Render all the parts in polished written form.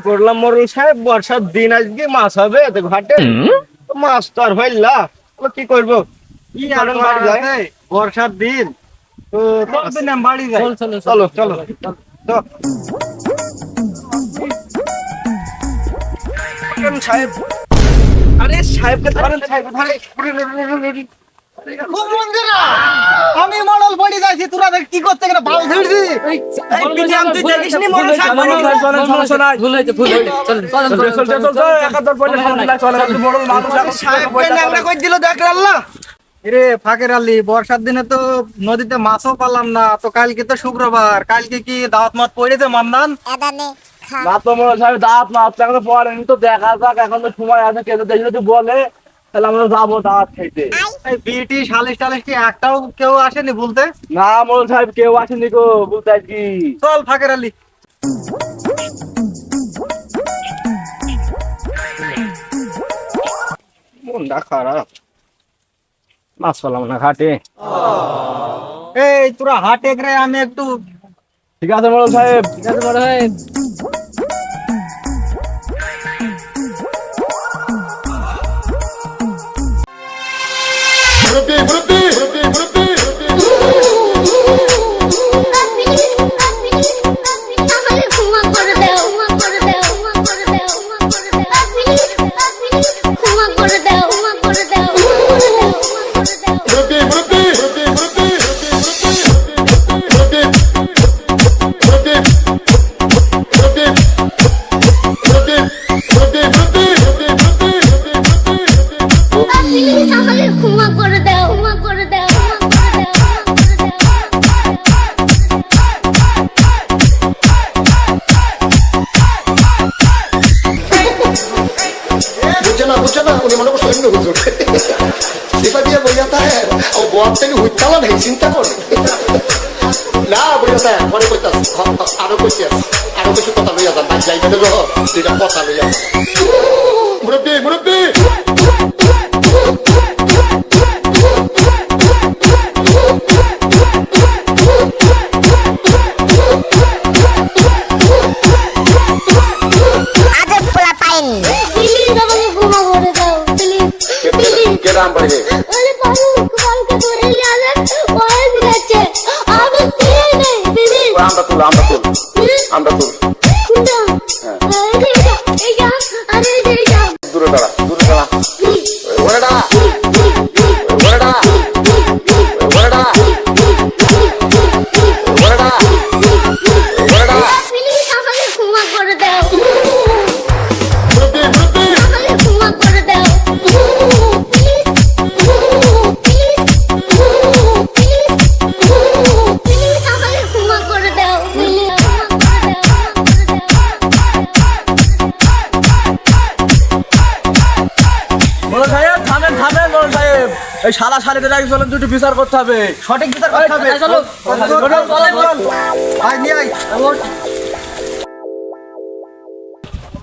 করলাম মরুল সাহেব, বর্ষার দিন আজকে মাছ হবে ঘাটে, মাছ তো আর হইলা, কি করবো? বর্ষার দিন তো বাড়ি যাই। চলো চলো সাহেব। আরে সাহেবকে ধরেন, সাহেব আমি মডেল বডি যাইছি, তোরা কি করতে গেলে বাল ছিড়ছি? তুই দেখিসনি মরুল সাহেব? ফাঁকের আলী, বর্ষার দিনে তো নদীতে মাছও পালাম না। তো কালকে তো শুক্রবার, কালকে কি দাওয়াত মাত পড়েছে মান্নান? না তো মরুল সাহেব, দাঁত মাছ এখন পড়েনি তো, দেখা যাক, এখন তো সময় আছে। কেউ যদি বলে তাহলে আমরা যাবো দাওয়াত খাইতে। বিটি সালিশ টালিশ কি একটাও কেউ আসেনি বলতে? না মরুল সাহেব, কেউ আসেনি গো বলতে আর কি। চল ফাঁকের আলী। মনটা খারাপ, মাছ পেলাম না ঘাটে। এই তোরা হাটে রে, আমি একটু। ঠিক আছে মরুল সাহেব। ঠিক আছে বড় ভাই। চিন্তা করে না বুঝা মনে করতেছ আরো কইছি আরো কিছু কথা লইয়া যান যাইবে দুইটা কথা লইয়া মুরব্বী মুরব্বী কেরাম বাড়ি আমরা তুল দূরে দাঁড়া ওরে দাঁড়া এই শালা শালিদের আগে চলেন, দুটো বিচার করতে হবে, সঠিক বিচার করতে হবে। চলো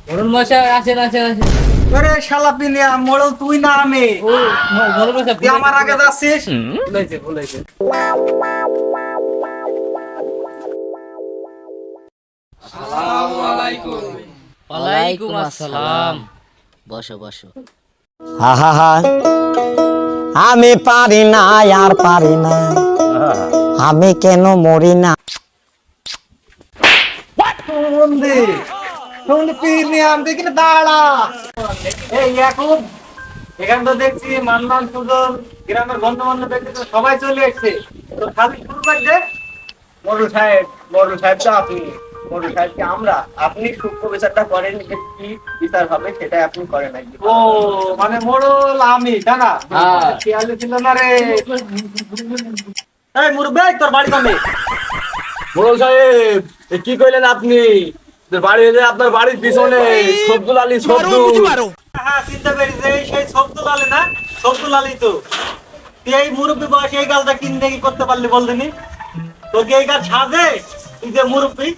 মরুল মশাই আসেন আসেন আসেন। আরে শালা পিনিয়া, মডেল তুই না আমি। মরুল মশাই তুই আমার আগে যাচ্ছিস। ভুলাইছে। আসসালামু আলাইকুম। ওয়ালাইকুম আসসালাম। বসো বসো। আমি পারি না আর পারি না, আমি কেন মরি না। দাঁড়া, এই এখন এখানে তো দেখছি মান্নান সুজন গ্রামের বন্ধু বান্ধব ব্যক্তি সবাই চলে এসছে। তো খালি শুরু করছে মরুল সাহেব তো আপনি, মরুল সাহেবকে আমরা, আপনি সূক্ষ্ম বিচারটা করেন, যে কি বিচার হবে সেটাই আপনি করেন। ও মানে মোড়ল আমি, দাঁড়া খেয়ালি ছিল না রে। এই মুরব্বি, তোর বাড়ি কমে? মরুল সাহেব কি কইলেন আপনি? বাড়ি হলে আপনার বাড়ির পিছনে সবদুল আলী, হ্যাঁ চিন্তা পেরেছি, সেই সবদুল আলী না? সবদুল আলী তো। তুই এই মুরব্বি বয়সে এই গালটা কিনতে কি করতে পারলি বলদিনি? তোর কি এই গাল সাজে? তুই যে মুরব্বি,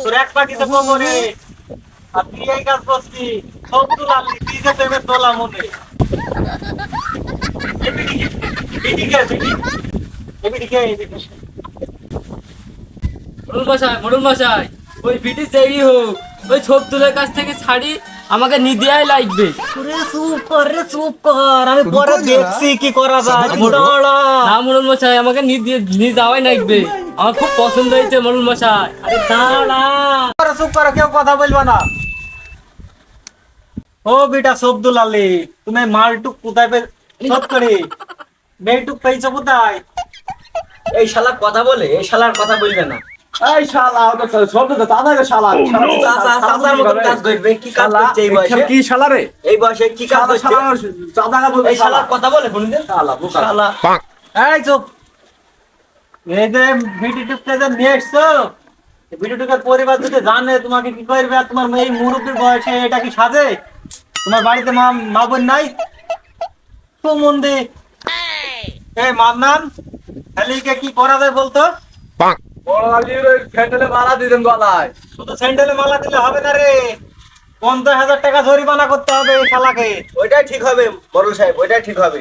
তোর এক পাটিতে কোমরে আর তুই এই কাজ করছি সব তুলালি দিছে তেমে তোলা মনে মরুল মশাই ওই বিটি যেই হোক ওই ছোপ তুলের কাছ থেকে ছাড়ি আমাকে নিদিয়াই লাগবে। চুপ কর আমি পরে দেখছি কি করা যায় দাঁড়া। না মরুল মশাই আমাকে নিয়ে যাওয়াই লাগবে, আমার খুব পছন্দ হয়েছে মরুল মশাই। আরে দাঁড়া চুপ করো কেউ কথা বলবা না। ও বেটা সবদুল আলী তুমি মালটুক কোথায় সব করে মেয়েটুক পেয়েছো কোথায়? এই শালা কথা বলে, এই শালার কথা বলবে না। এই শালা ওটা শব্দ তো দাদা রে শালা চাচার মতো কাজ করবে, কি কাজ করছে এই বয়সে? কি শালা রে এই বয়সে কি কাজ করছে? দাদা বলবে এই শালার কথা বলে বলুন শালা বোকা শালা। এই চুপ। এই যে ভিডিওটুকটা যে নিয়ে এসছো ভিডিওটুকের পরিবার যদি জানে তোমাকে কি করবে, আর তোমার এই মুরব্বীর বয়সে এটা কি সাজে? তোমার বাড়িতে মা বোন নাই? সুমন্দি এই মান্নান খালিকে কি করা যায় বলতো? বড় আলীর ওই ফেটেলে মারা দিতেন গলায়। শুধু স্যান্ডেলে মালা দিলে হবে না রে, 50,000 টাকা জরিমানা করতে হবে এই শালাকে। ওইটাই ঠিক হবে বড় সাহেব, ওইটাই ঠিক হবে।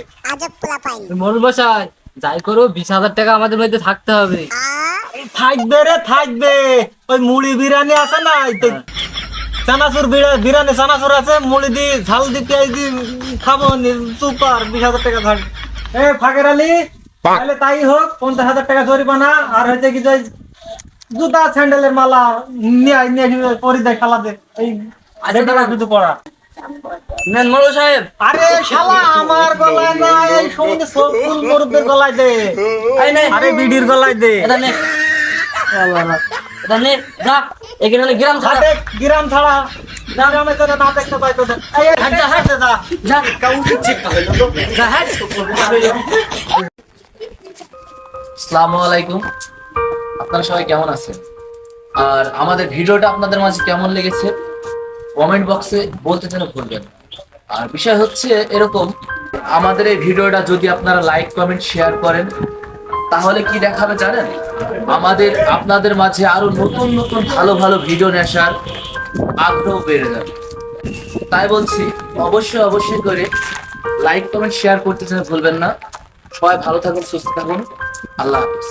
মরুল মশাই যাই করো 20,000 টাকা আমাদের মধ্যে থাকতে হবে। থাকবে রে থাকবে, ওই মুড়ি বিরিয়ানি আছে না, এই তো চানাচুর বিরিয়ানি চানাচুর আছে, মুড়ি দি ঝাল দি পেঁয়াজ দি খাবো সুপার। 20,000 টাকা থাকবে। এ ফাকের আলী তাহলে তাই হোক, 50,000 টাকা জরিমানা, আর হচ্ছে কি যে জুতা স্যান্ডেলের মালা নিয়ে পরিদে খেলাতে এই কিছু পড়া। নেন মরুল সাহেব। আরে শালা আমার গলায় না, এই সঙ্গে সবুল মুরব্বের গলায় দে, আরে বিডির গলায় দে। এটা নে, এটা নে, যা এখানে হলে গ্রাম ছাড়া। হাতে গ্রাম ছাড়া গ্রামে তো না দেখতে পাই তো। এই হাঁটতে হাঁটতে যা। যা কাউকে চেক হলো তো। যা, হ্যাঁ। আসসালামু আলাইকুম, আপনারা সবাই কেমন আছেন? আর আমাদের ভিডিওটা আপনাদের মাঝে কেমন লেগেছে কমেন্ট বক্সে বলতে যেন ভুলবেন। আর বিষয় হচ্ছে এরকম, আমাদের এই ভিডিওটা যদি আপনারা লাইক কমেন্ট শেয়ার করেন তাহলে কি দেখাবে জানেন, আমাদের আপনাদের মাঝে আরো নতুন নতুন ভালো ভালো ভিডিও নেশার আগ্রহ বেড়ে যাবে। তাই বলছি অবশ্যই করে লাইক কমেন্ট শেয়ার করতে যেন ভুলবেন না। সবাই ভালো থাকুন, সুস্থ থাকুন, আল্লাহ হাফেজ।